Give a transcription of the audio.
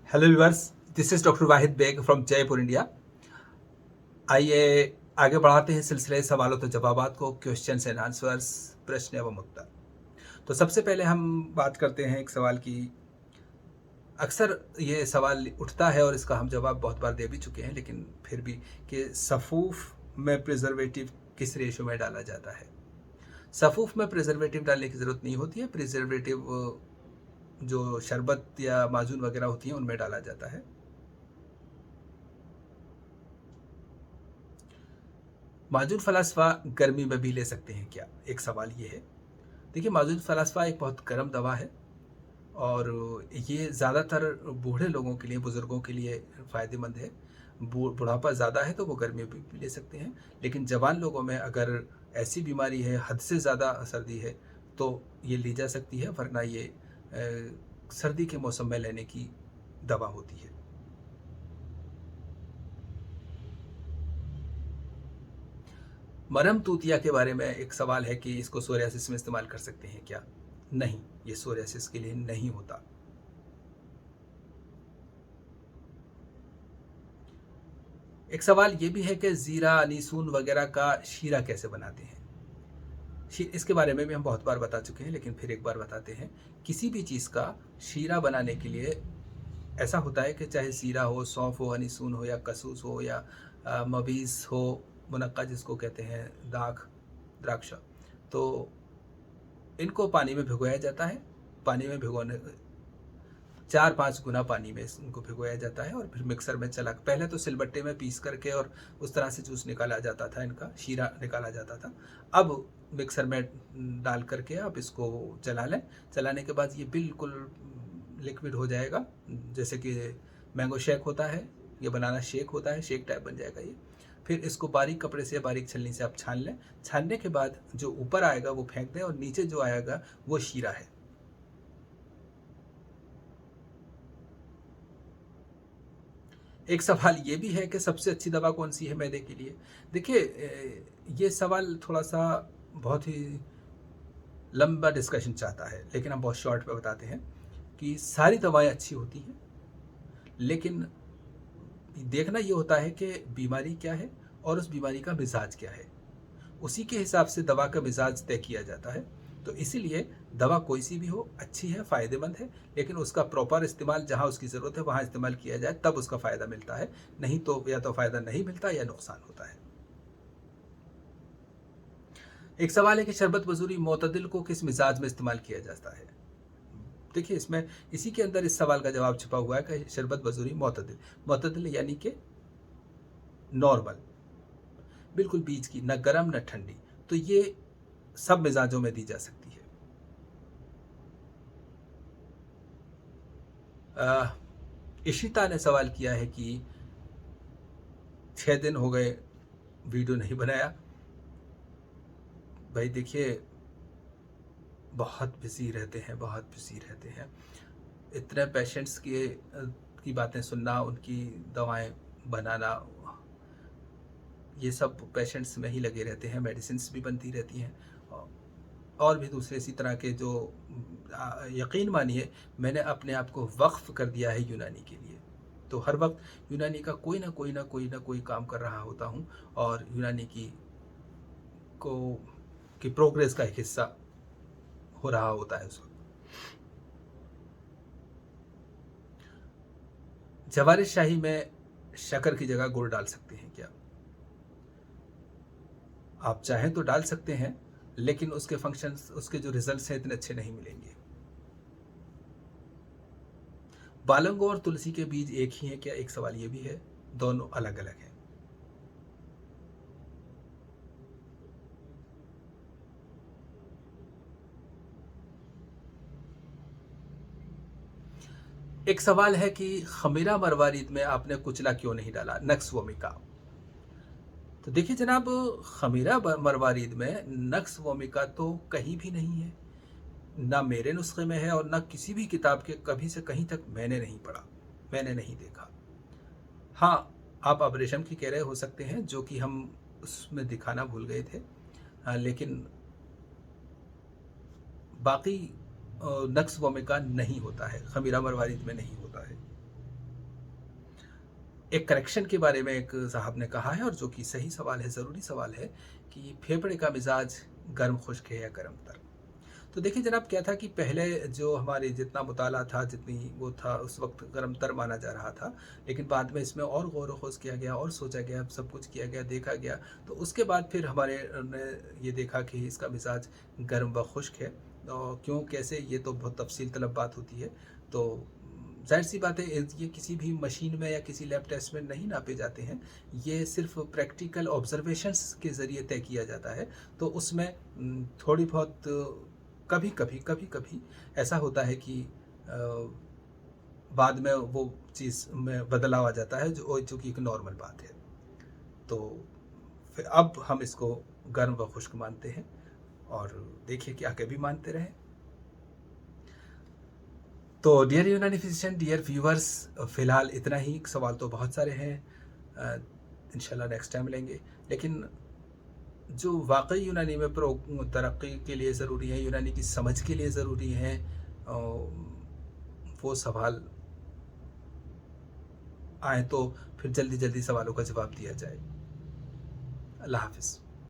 Hello viewers, this is doctor Wahid Baig from Jaipur India. आइए आगे बढ़ाते हैं सिलसिले सवालों तो जवाबात को, क्वेश्चंस एंड आंसर्स, प्रश्न एवं उत्तर। तो सबसे पहले हम बात करते हैं एक सवाल की। अक्सर ये सवाल उठता है और इसका हम जवाब बहुत बार दे भी चुके हैं, लेकिन फिर भी कि सफ़ूफ में प्रिजर्वेटिव किस रेशो में डाला जाता है। सफ़ूफ में प्रिजर्वेटिव डालने की ज़रूरत नहीं होती है। प्रिजर्वेटिव जो शरबत या माजून वगैरह होती हैं उनमें डाला जाता है। माजून फ़लास्फ़ा गर्मी में भी ले सकते हैं क्या? एक सवाल ये है। देखिए, माजून फ़लास्फ़ा एक बहुत गर्म दवा है और ये ज़्यादातर बूढ़े लोगों के लिए, बुज़ुर्गों के लिए फ़ायदेमंद है। बुढ़ापा ज़्यादा है तो वो गर्मी में भी ले सकते हैं, लेकिन जवान लोगों में अगर ऐसी बीमारी है, हद से ज़्यादा सर्दी है, तो ये ली जा सकती है, वरना ये सर्दी के मौसम में लेने की दवा होती है। मरहम तूतिया के बारे में एक सवाल है कि इसको सोरियासिस में इस्तेमाल कर सकते हैं क्या? नहीं, ये सोरियासिस के लिए नहीं होता। एक सवाल ये भी है कि ज़ीरा, अनीसून वगैरह का शीरा कैसे बनाते हैं? इसके बारे में भी हम बहुत बार बता चुके हैं, लेकिन फिर एक बार बताते हैं। किसी भी चीज़ का शीरा बनाने के लिए ऐसा होता है कि चाहे ज़ीरा हो, सौंफ हो, अनीसून हो या कसूस हो या मबीज़ हो, मुनक्का जिसको कहते हैं, दाख, द्राक्षा, तो इनको पानी में भिगोया जाता है। पानी में भिगोने 4-5 गुना पानी में इनको भिगोया जाता है और फिर मिक्सर में चला, पहले तो सिलबट्टे में पीस करके और उस तरह से जूस निकाला जाता था, इनका शीरा निकाला जाता था। अब मिक्सर में डाल करके आप इसको चला लें। चलाने के बाद ये बिल्कुल लिक्विड हो जाएगा, जैसे कि मैंगो शेक होता है, ये बनाना शेक होता है, शेक टाइप बन जाएगा ये। फिर इसको बारीक कपड़े से, बारीक छलनी से आप छान लें। छानने के बाद जो ऊपर आएगा वो फेंक दें और नीचे जो आएगा वो शीरा है। एक सवाल ये भी है कि सबसे अच्छी दवा कौन सी है मैदे के लिए? देखिए, ये सवाल थोड़ा सा बहुत ही लंबा डिस्कशन चाहता है, लेकिन हम बहुत शॉर्ट में बताते हैं कि सारी दवाएं अच्छी होती हैं, लेकिन देखना ये होता है कि बीमारी क्या है और उस बीमारी का मिजाज क्या है। उसी के हिसाब से दवा का मिजाज तय किया जाता है। तो इसीलिए दवा कोई सी भी हो, अच्छी है, फ़ायदेमंद है, लेकिन उसका प्रॉपर इस्तेमाल जहाँ उसकी ज़रूरत है वहाँ इस्तेमाल किया जाए, तब उसका फ़ायदा मिलता है। नहीं तो या तो फ़ायदा नहीं मिलता या नुकसान होता है। एक सवाल है कि शरबत बजूरी मोतदिल को किस मिजाज में इस्तेमाल किया जाता है? देखिए, इसमें इसी के अंदर इस सवाल का जवाब छिपा हुआ है कि शरबत बजूरी मोतदिल, मोतदिल यानी कि नॉर्मल, बिल्कुल बीच की, न गर्म न ठंडी। तो ये सब मिजाजों में दी जा सकती है। इशिता ने सवाल किया है कि 6 दिन हो गए वीडियो नहीं बनाया। भाई देखिए, बहुत बिजी रहते हैं, बहुत बिजी रहते हैं। इतने पेशेंट्स की बातें सुनना, उनकी दवाएं बनाना, ये सब पेशेंट्स में ही लगे रहते हैं। मेडिसिन्स भी बनती रहती हैं और भी दूसरे इसी तरह के जो यकीन मानिए, मैंने अपने आप को वक्फ कर दिया है यूनानी के लिए। तो हर वक्त यूनानी का कोई ना कोई काम कर रहा होता हूँ और यूनानी को की प्रोग्रेस का एक हिस्सा हो रहा होता है उस वक्त। जवारिश शाही में शक्कर की जगह गुड़ डाल सकते हैं क्या? आप चाहें तो डाल सकते हैं, लेकिन उसके फंक्शंस, उसके जो रिजल्ट्स हैं, इतने अच्छे नहीं मिलेंगे। बालंगो और तुलसी के बीज एक ही हैं क्या? एक सवाल ये भी है। दोनों अलग अलग हैं। एक सवाल है कि खमीरा मरवारीद में आपने कुचला क्यों नहीं डाला, नक्स वोमिका? तो देखिए जनाब, खमीरा मरवारीद में नक्स वोमिका तो कहीं भी नहीं है, ना मेरे नुस्खे में है और ना किसी भी किताब के कभी से कहीं तक मैंने नहीं पढ़ा, मैंने नहीं देखा। हाँ, आप अब रेशम की कह रहे हो सकते हैं, जो कि हम उसमें दिखाना भूल गए थे। लेकिन बाकी नक्स वोमिका नहीं होता है, खमीरा मरवारीद में नहीं होता है। एक करेक्शन के बारे में एक साहब ने कहा है, और जो कि सही सवाल है, ज़रूरी सवाल है कि फेफड़े का मिजाज गर्म खुश्क है या गर्म तर। तो देखिए जनाब, क्या था कि पहले जो हमारे जितना मुताला था, जितनी वो था, उस वक्त गर्म तर माना जा रहा था, लेकिन बाद में इसमें और गौर व खोज किया गया और सोचा गया, सब कुछ किया गया, देखा गया, तो उसके बाद फिर हमारे ने ये देखा कि इसका मिजाज गर्म व खुश्क है। और क्यों, कैसे, ये तो बहुत तफसील तलब बात होती है। तो ज़ाहिर सी बात है, ये किसी भी मशीन में या किसी लैब टेस्ट में नहीं नापे जाते हैं। ये सिर्फ प्रैक्टिकल ऑब्जर्वेशंस के ज़रिए तय किया जाता है। तो उसमें थोड़ी बहुत कभी कभी ऐसा होता है कि बाद में वो चीज़ में बदलाव आ जाता है, जो कि एक नॉर्मल बात है। तो फिर अब हम इसको गर्म व खुश्क मानते हैं, और देखिए कि आगे भी मानते रहें। तो डियर यूनानी फिजिशियन, डियर व्यूअर्स, फ़िलहाल इतना ही। सवाल तो बहुत सारे हैं, इंशाल्लाह नेक्स्ट टाइम लेंगे। लेकिन जो वाकई यूनानी में तरक्की के लिए ज़रूरी है, यूनानी की समझ के लिए ज़रूरी हैं, वो सवाल आए तो फिर जल्दी जल्दी सवालों का जवाब दिया जाए। अल्लाह हाफ़िज़।